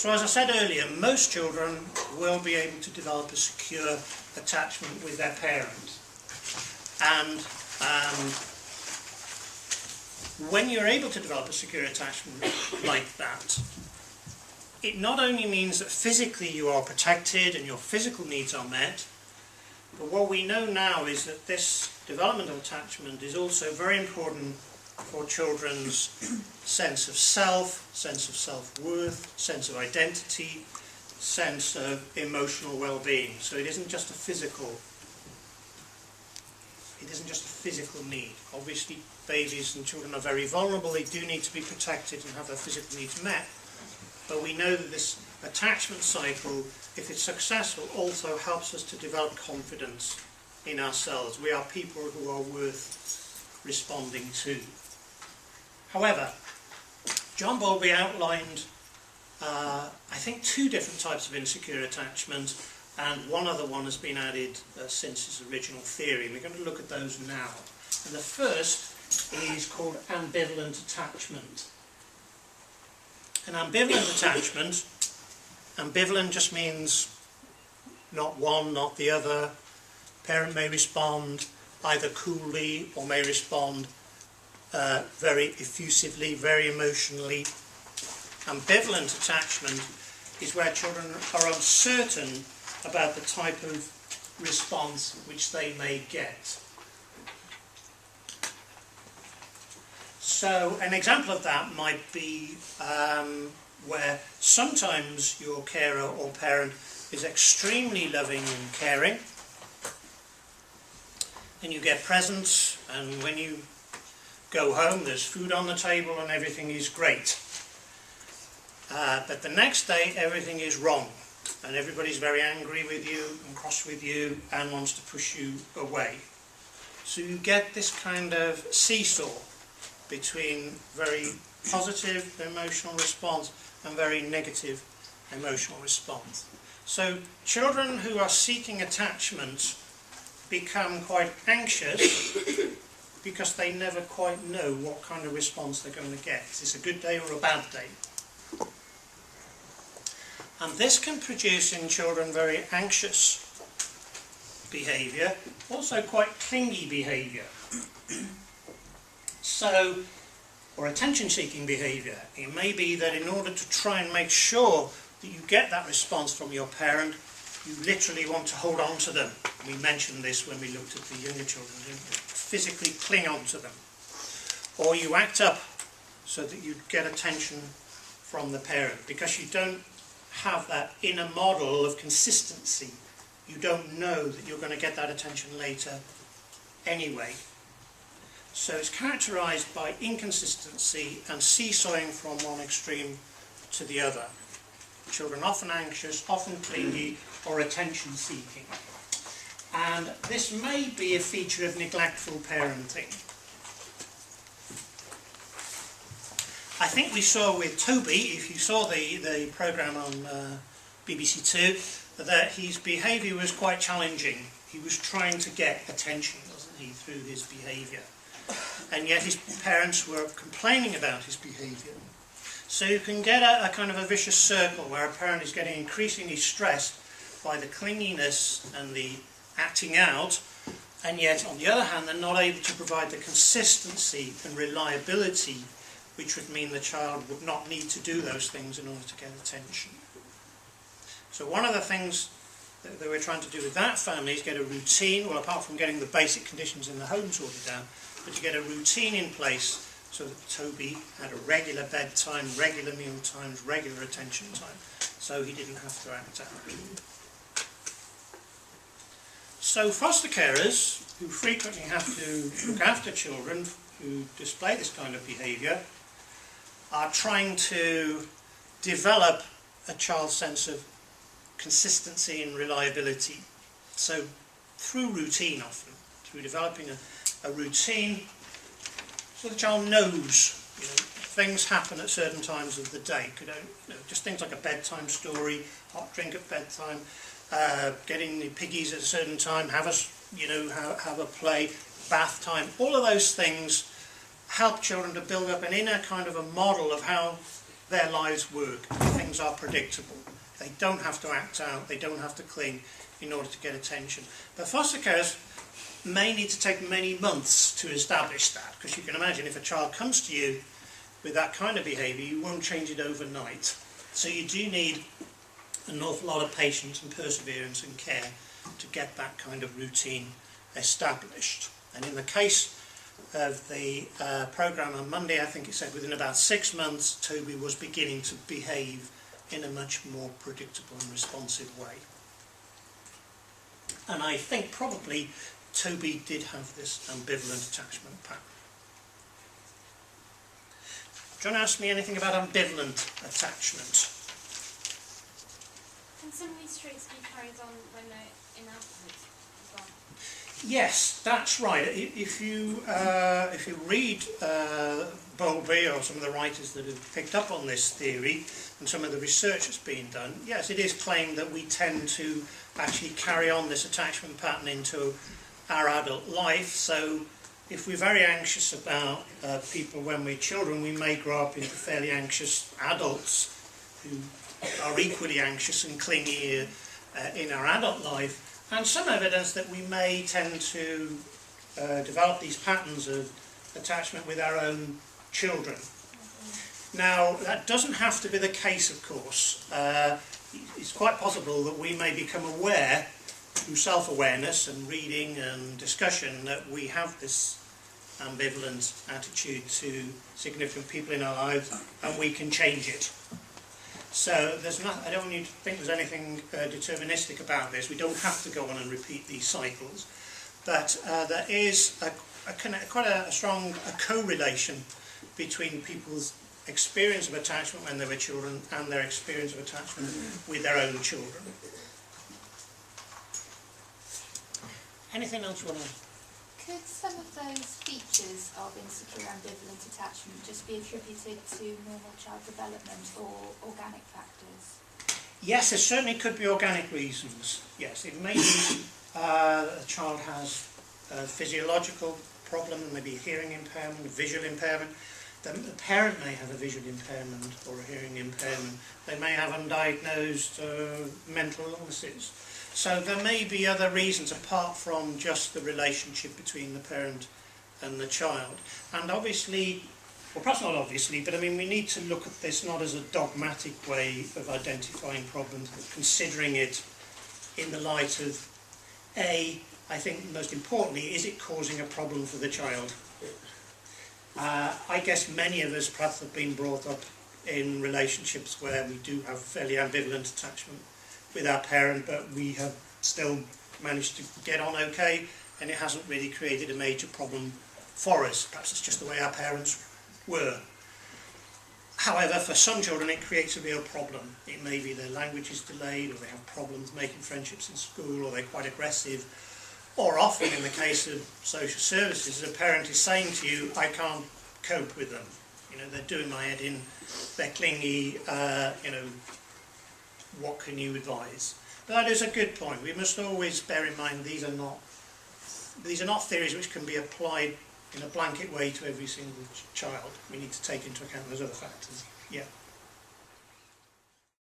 So as I said earlier, most children will be able to develop a secure attachment with their parent. And when you're able to develop a secure attachment like that, it not only means that physically you are protected and your physical needs are met, but what we know now is that this developmental attachment is also very important for children's sense of self, sense of self-worth, sense of identity, sense of emotional well-being. So it isn't just a physical need. Obviously babies and children are very vulnerable, they do need to be protected and have their physical needs met. But we know that this attachment cycle, if it's successful, also helps us to develop confidence in ourselves. We are people who are worth responding to. However, John Bowlby outlined, I think, 2 different types of insecure attachment, and one other one has been added since his original theory. We're going to look at those now. And the first is called ambivalent attachment. An ambivalent attachment, ambivalent just means not one, not the other. Parent may respond either coolly or may respond very effusively, very emotionally. Ambivalent attachment is where children are uncertain about the type of response which they may get. So an example of that might be where sometimes your carer or parent is extremely loving and caring, and you get presents, and when you go home there's food on the table and everything is great. But the next day everything is wrong, and everybody's very angry with you and cross with you and wants to push you away. So you get this kind of seesaw between very positive emotional response and very negative emotional response. So children who are seeking attachment become quite anxious because they never quite know what kind of response they're going to get. Is this a good day or a bad day? And this can produce in children very anxious behaviour, also quite clingy behaviour. So, or attention-seeking behaviour. It may be that in order to try and make sure that you get that response from your parent, you literally want to hold on to them. We mentioned this when we looked at the younger children, didn't we? Physically cling on to them. Or you act up so that you get attention from the parent, because you don't have that inner model of consistency. You don't know that you're going to get that attention later anyway. So it's characterized by inconsistency and seesawing from one extreme to the other. Children often anxious, often clingy, or attention seeking. And this may be a feature of neglectful parenting. I think we saw with Toby, if you saw the programme on BBC Two, that his behaviour was quite challenging. He was trying to get attention, wasn't he, through his behaviour. And yet his parents were complaining about his behaviour. So you can get a kind of a vicious circle where a parent is getting increasingly stressed by the clinginess and the acting out, and yet on the other hand they're not able to provide the consistency and reliability which would mean the child would not need to do those things in order to get attention. So one of the things that we're trying to do with that family is get a routine, well, apart from getting the basic conditions in the home sorted out, but to get a routine in place so that Toby had a regular bedtime, regular meal times, regular attention time, so he didn't have to act out. So foster carers, who frequently have to look after children who display this kind of behaviour, are trying to develop a child's sense of consistency and reliability. So through routine often, through developing a routine so the child knows, things happen at certain times of the day. Could just things like a bedtime story, hot drink at bedtime, getting the piggies at a certain time, have a play, bath time. All of those things help children to build up an inner kind of a model of how their lives work. Things are predictable. They don't have to act out, they don't have to cling in order to get attention. But foster carers may need to take many months to establish that, because you can imagine if a child comes to you with that kind of behaviour, you won't change it overnight. So you do need an awful lot of patience and perseverance and care to get that kind of routine established. And in the case of the programme on Monday, I think it said within about 6 months Toby was beginning to behave in a much more predictable and responsive way. And I think probably Toby did have this ambivalent attachment pattern. Do you want to ask me anything about ambivalent attachment? Can some of these traits be carried on when they're in adulthood as well? Yes, that's right. If you read Bowlby or some of the writers that have picked up on this theory and some of the research that's been done, yes, it is claimed that we tend to actually carry on this attachment pattern into our adult life. So if we're very anxious about people when we're children, we may grow up into fairly anxious adults who are equally anxious and clingy in our adult life. And some evidence that we may tend to develop these patterns of attachment with our own children. Now, that doesn't have to be the case, of course. It's quite possible that we may become aware through self-awareness and reading and discussion that we have this ambivalent attitude to significant people in our lives, and we can change it. So there's not, I don't want you to think there's anything deterministic about this. We don't have to go on and repeat these cycles, but there is quite a strong correlation between people's experience of attachment when they were children and their experience of attachment with their own children. Anything else you want to? Could some of those features of insecure ambivalent attachment just be attributed to normal child development or organic factors? Yes, there certainly could be organic reasons. Yes, it may be a child has a physiological problem, maybe hearing impairment, visual impairment. The parent may have a visual impairment or a hearing impairment. They may have undiagnosed mental illnesses. So there may be other reasons apart from just the relationship between the parent and the child. And obviously, well, perhaps not obviously, but I mean, we need to look at this not as a dogmatic way of identifying problems, but considering it in the light of, I think most importantly, is it causing a problem for the child? I guess many of us perhaps have been brought up in relationships where we do have fairly ambivalent attachment with our parent, but we have still managed to get on okay, and it hasn't really created a major problem for us. Perhaps it's just the way our parents were. However, for some children it creates a real problem. It may be their language is delayed, or they have problems making friendships in school, or they're quite aggressive, or often in the case of social services, a parent is saying to you, I can't cope with them. You know, they're doing my head in, they're clingy, you know, what can you advise? But that is a good point. We must always bear in mind these are not theories which can be applied in a blanket way to every single child. We need to take into account those other factors. Yeah.